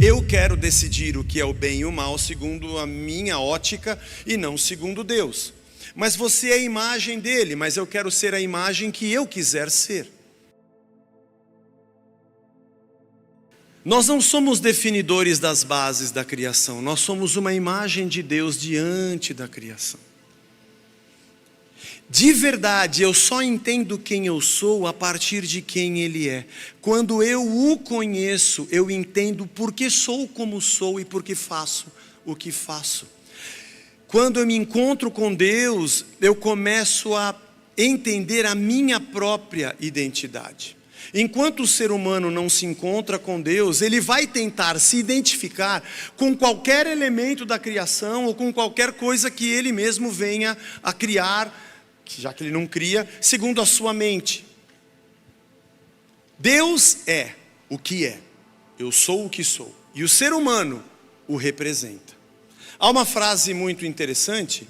Eu quero decidir o que é o bem e o mal segundo a minha ótica e não segundo Deus. Mas você é a imagem dele, mas eu quero ser a imagem que eu quiser ser. Nós não somos definidores das bases da criação, nós somos uma imagem de Deus diante da criação. De verdade, eu só entendo quem eu sou a partir de quem Ele é. Quando eu o conheço, eu entendo por que sou como sou e por que faço o que faço. Quando eu me encontro com Deus, eu começo a entender a minha própria identidade. Enquanto o ser humano não se encontra com Deus, ele vai tentar se identificar com qualquer elemento da criação ou com qualquer coisa que ele mesmo venha a criar, já que ele não cria, segundo a sua mente. Deus é o que é, eu sou o que sou, e o ser humano o representa. Há uma frase muito interessante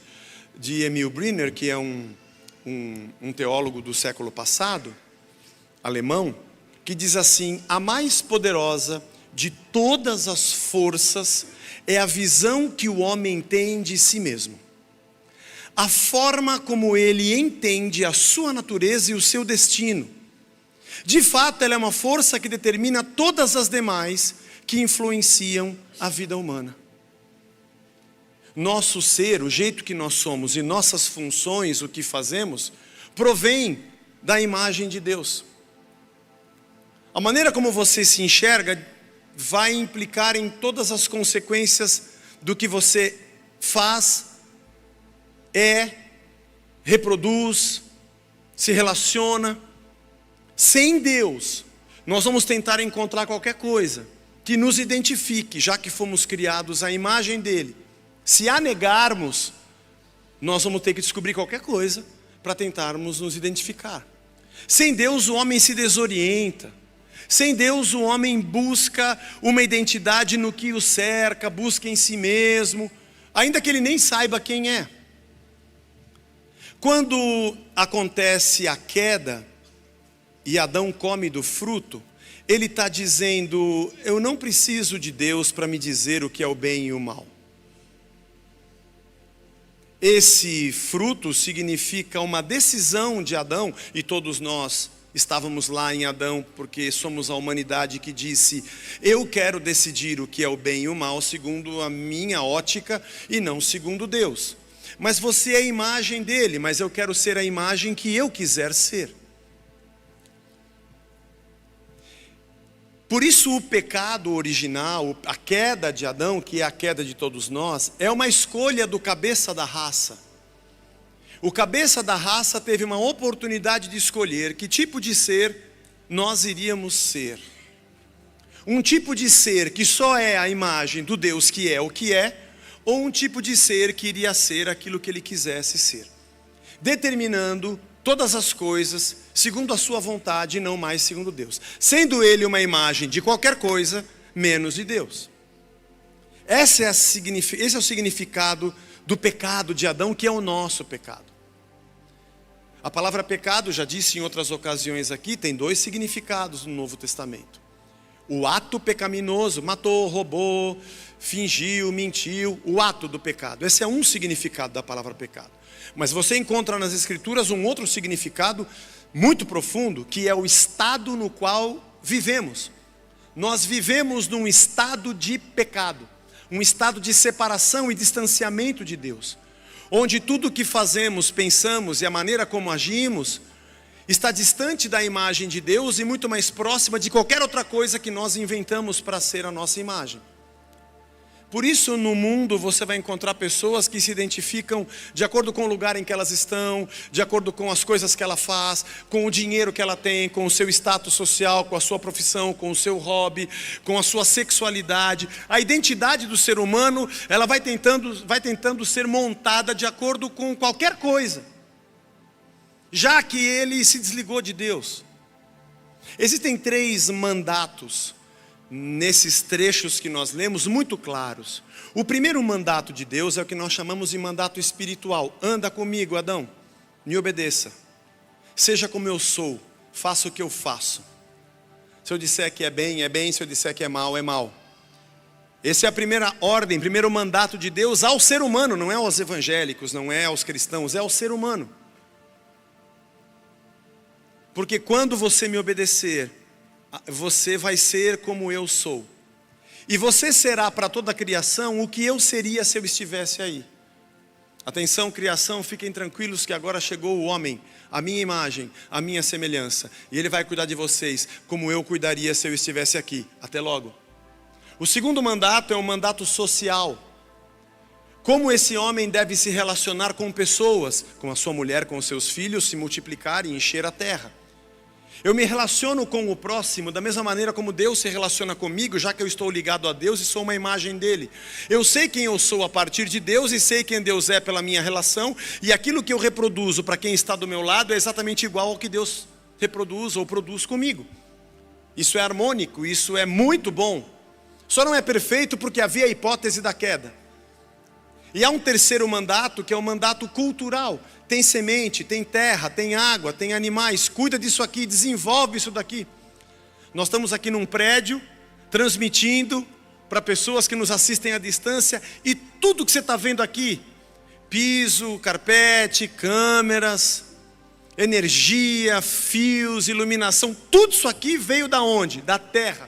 de Emil Brunner, que é um teólogo do século passado, alemão, que diz assim: a mais poderosa de todas as forças é a visão que o homem tem de si mesmo. A forma como ele entende a sua natureza e o seu destino. De fato, ela é uma força que determina todas as demais que influenciam a vida humana. Nosso ser, o jeito que nós somos e nossas funções, o que fazemos, provém da imagem de Deus. A maneira como você se enxerga vai implicar em todas as consequências do que você faz, reproduz, se relaciona. Sem Deus, nós vamos tentar encontrar qualquer coisa que nos identifique, já que fomos criados à imagem dele. Se a negarmos, nós vamos ter que descobrir qualquer coisa para tentarmos nos identificar. Sem Deus, o homem se desorienta. Sem Deus, o homem busca uma identidade no que o cerca, busca em si mesmo, ainda que ele nem saiba quem é. Quando acontece a queda e Adão come do fruto, ele está dizendo: eu não preciso de Deus para me dizer o que é o bem e o mal. Esse fruto significa uma decisão de Adão, e todos nós estávamos lá em Adão, porque somos a humanidade que disse: eu quero decidir o que é o bem e o mal segundo a minha ótica e não segundo Deus. Mas você é a imagem dele, mas eu quero ser a imagem que eu quiser ser. Por isso o pecado original, a queda de Adão, que é a queda de todos nós, é uma escolha do cabeça da raça. O cabeça da raça teve uma oportunidade de escolher que tipo de ser nós iríamos ser. Um tipo de ser que só é a imagem do Deus que é o que é, ou um tipo de ser que iria ser aquilo que ele quisesse ser, determinando todas as coisas segundo a sua vontade e não mais segundo Deus, sendo ele uma imagem de qualquer coisa menos de Deus. Esse é o significado do pecado de Adão, que é o nosso pecado. A palavra pecado, já disse em outras ocasiões aqui, tem dois significados no Novo Testamento. O ato pecaminoso, matou, roubou, fingiu, mentiu, o ato do pecado. Esse é um significado da palavra pecado. Mas você encontra nas Escrituras um outro significado muito profundo, que é o estado no qual vivemos. Nós vivemos num estado de pecado, um estado de separação e distanciamento de Deus, onde tudo o que fazemos, pensamos e a maneira como agimos está distante da imagem de Deus e muito mais próxima de qualquer outra coisa que nós inventamos para ser a nossa imagem. Por isso, no mundo você vai encontrar pessoas que se identificam de acordo com o lugar em que elas estão, de acordo com as coisas que ela faz, com o dinheiro que ela tem, com o seu status social, com a sua profissão, com o seu hobby, com a sua sexualidade. A identidade do ser humano, ela vai tentando ser montada de acordo com qualquer coisa, já que ele se desligou de Deus. Existem 3 mandatos nesses trechos que nós lemos, muito claros. O primeiro mandato de Deus é o que nós chamamos de mandato espiritual. Anda comigo, Adão, me obedeça. Seja como eu sou, faça o que eu faço. Se eu disser que é bem, é bem. Se eu disser que é mal, é mal. Essa é a primeira ordem, primeiro mandato de Deus ao ser humano, não é aos evangélicos, não é aos cristãos, é ao ser humano. Porque quando você me obedecer, você vai ser como eu sou. E você será para toda a criação o que eu seria se eu estivesse aí. Atenção, criação, fiquem tranquilos que agora chegou o homem, a minha imagem, a minha semelhança. E ele vai cuidar de vocês como eu cuidaria se eu estivesse aqui. Até logo. O segundo mandato é um mandato social. Como esse homem deve se relacionar com pessoas, com a sua mulher, com os seus filhos, se multiplicar e encher a terra. Eu me relaciono com o próximo da mesma maneira como Deus se relaciona comigo, já que eu estou ligado a Deus e sou uma imagem dele. Eu sei quem eu sou a partir de Deus e sei quem Deus é pela minha relação, e aquilo que eu reproduzo para quem está do meu lado é exatamente igual ao que Deus reproduz ou produz comigo. Isso é harmônico, isso é muito bom. Só não é perfeito porque havia a hipótese da queda. E há um terceiro mandato, que é o mandato cultural. Tem semente, tem terra, tem água, tem animais. Cuida disso aqui, desenvolve isso daqui. Nós estamos aqui num prédio, transmitindo para pessoas que nos assistem à distância. E tudo que você está vendo aqui, piso, carpete, câmeras, energia, fios, iluminação, tudo isso aqui veio da onde? Da terra.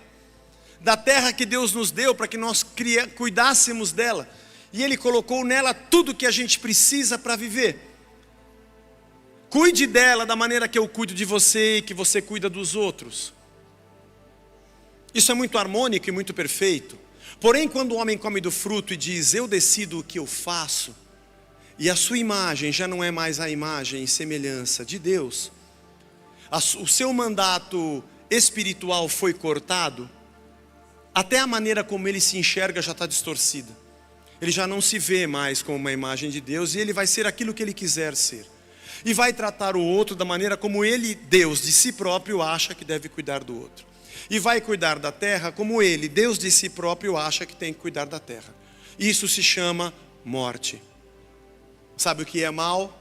Da terra que Deus nos deu para que nós cuidássemos dela. E Ele colocou nela tudo que a gente precisa para viver. Cuide dela da maneira que eu cuido de você e que você cuida dos outros. Isso é muito harmônico e muito perfeito. Porém, quando o homem come do fruto e diz, eu decido o que eu faço, e a sua imagem já não é mais a imagem e semelhança de Deus, o seu mandato espiritual foi cortado, até a maneira como ele se enxerga já está distorcida. Ele já não se vê mais como uma imagem de Deus, e ele vai ser aquilo que ele quiser ser. E vai tratar o outro da maneira como ele, Deus de si próprio, acha que deve cuidar do outro. E vai cuidar da terra como ele, Deus de si próprio, acha que tem que cuidar da terra. Isso se chama morte. Sabe o que é mal?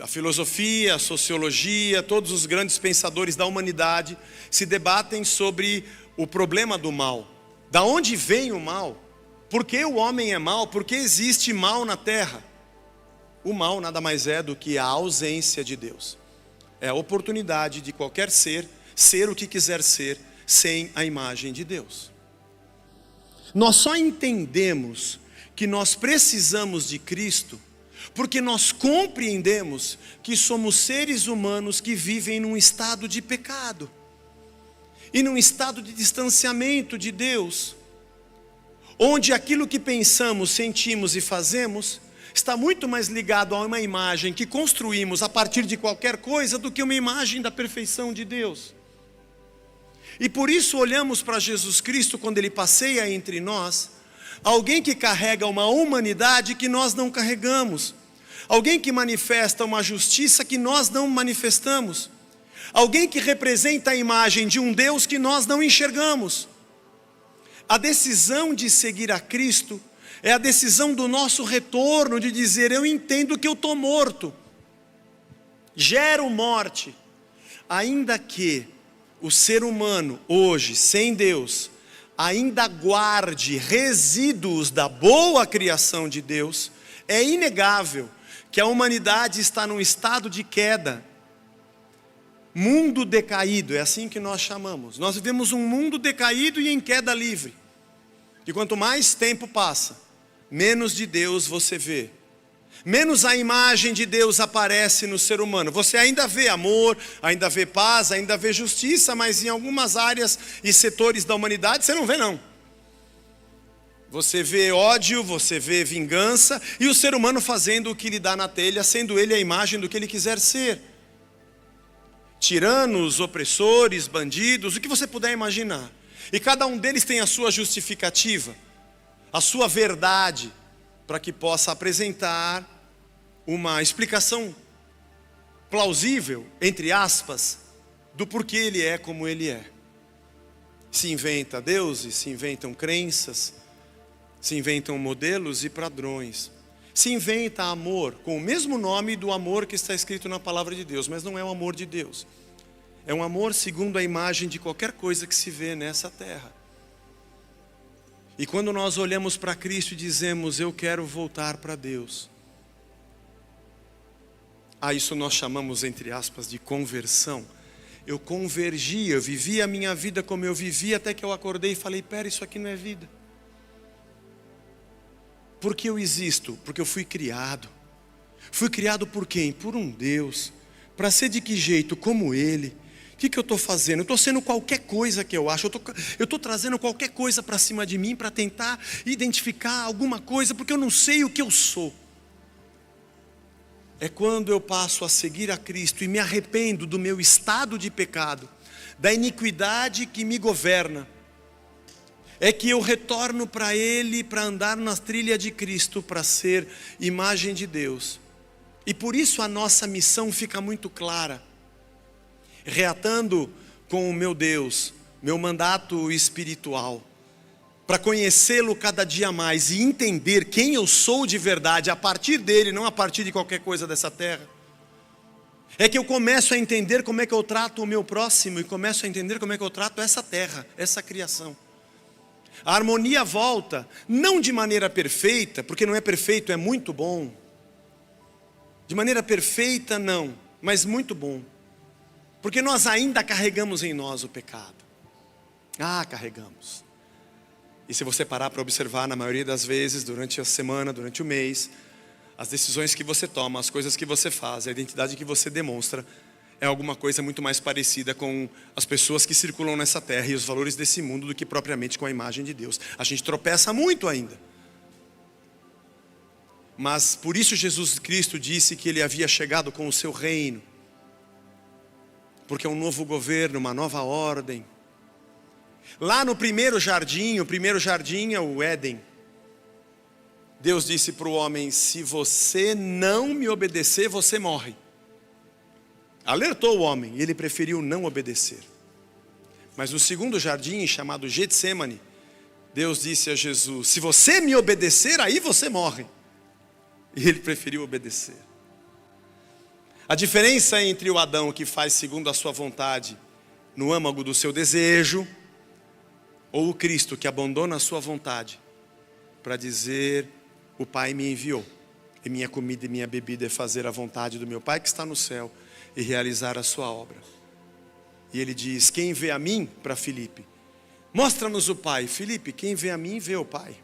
A filosofia, a sociologia, todos os grandes pensadores da humanidade se debatem sobre o problema do mal. Da onde vem o mal? Por que o homem é mau? Por que existe mal na terra? O mal nada mais é do que a ausência de Deus. É a oportunidade de qualquer ser o que quiser ser, sem a imagem de Deus. Nós só entendemos que nós precisamos de Cristo porque nós compreendemos que somos seres humanos que vivem num estado de pecado e num estado de distanciamento de Deus, onde aquilo que pensamos, sentimos e fazemos está muito mais ligado a uma imagem que construímos a partir de qualquer coisa do que uma imagem da perfeição de Deus. E por isso olhamos para Jesus Cristo quando Ele passeia entre nós, alguém que carrega uma humanidade que nós não carregamos, alguém que manifesta uma justiça que nós não manifestamos, alguém que representa a imagem de um Deus que nós não enxergamos. A decisão de seguir a Cristo é a decisão do nosso retorno, de dizer, eu entendo que eu estou morto, gero morte, ainda que o ser humano hoje, sem Deus, ainda guarde resíduos da boa criação de Deus, é inegável que a humanidade está num estado de queda, mundo decaído, é assim que nós chamamos. Nós vivemos um mundo decaído e em queda livre. E quanto mais tempo passa, menos de Deus você vê. Menos a imagem de Deus aparece no ser humano. Você ainda vê amor, ainda vê paz, ainda vê justiça, mas em algumas áreas e setores da humanidade você não vê não. Você vê ódio, você vê vingança, e o ser humano fazendo o que lhe dá na telha, sendo ele a imagem do que ele quiser ser. Tiranos, opressores, bandidos, o que você puder imaginar. E cada um deles tem a sua justificativa, a sua verdade, para que possa apresentar uma explicação plausível, entre aspas, do porquê ele é como ele é. Se inventa deuses, se inventam crenças, se inventam modelos e padrões. Se inventa amor, com o mesmo nome do amor que está escrito na palavra de Deus, mas não é o amor de Deus. É um amor segundo a imagem de qualquer coisa que se vê nessa terra. E quando nós olhamos para Cristo e dizemos, eu quero voltar para Deus, a isso nós chamamos, entre aspas, de conversão. Eu convergi, eu vivi a minha vida como eu vivi, até que eu acordei e falei, pera, isso aqui não é vida. Por que eu existo? Porque eu fui criado. Fui criado por quem? Por um Deus. Para ser de que jeito? Como Ele. O que eu estou fazendo? Eu estou sendo qualquer coisa que eu acho. Eu estou trazendo qualquer coisa para cima de mim para tentar identificar alguma coisa, porque eu não sei o que eu sou. É quando eu passo a seguir a Cristo e me arrependo do meu estado de pecado, da iniquidade que me governa. É que eu retorno para Ele, para andar na trilha de Cristo, para ser imagem de Deus. E por isso a nossa missão fica muito clara. Reatando com o meu Deus, meu mandato espiritual, para conhecê-lo cada dia mais e entender quem eu sou de verdade, a partir dele, não a partir de qualquer coisa dessa terra. É que eu começo a entender como é que eu trato o meu próximo e começo a entender como é que eu trato essa terra, essa criação. A harmonia volta, não de maneira perfeita, porque não é perfeito, é muito bom. De maneira perfeita não, mas muito bom. Porque nós ainda carregamos em nós o pecado. Carregamos. E se você parar para observar, na maioria das vezes, durante a semana, durante o mês, as decisões que você toma, as coisas que você faz, a identidade que você demonstra, é alguma coisa muito mais parecida com as pessoas que circulam nessa terra e os valores desse mundo do que propriamente com a imagem de Deus. A gente tropeça muito ainda. Mas por isso Jesus Cristo disse que Ele havia chegado com o seu reino. Porque é um novo governo, uma nova ordem. Lá no primeiro jardim é o Éden. Deus disse para o homem, se você não me obedecer, você morre. Alertou o homem, e ele preferiu não obedecer. Mas no segundo jardim, chamado Getsemane, Deus disse a Jesus, se você me obedecer, aí você morre. E ele preferiu obedecer. A diferença entre o Adão que faz segundo a sua vontade, no âmago do seu desejo, ou o Cristo que abandona a sua vontade, para dizer, o Pai me enviou, e minha comida e minha bebida é fazer a vontade do meu Pai que está no céu, e realizar a sua obra. E ele diz, quem vê a mim, para Filipe, mostra-nos o Pai. Filipe, quem vê a mim, vê o Pai.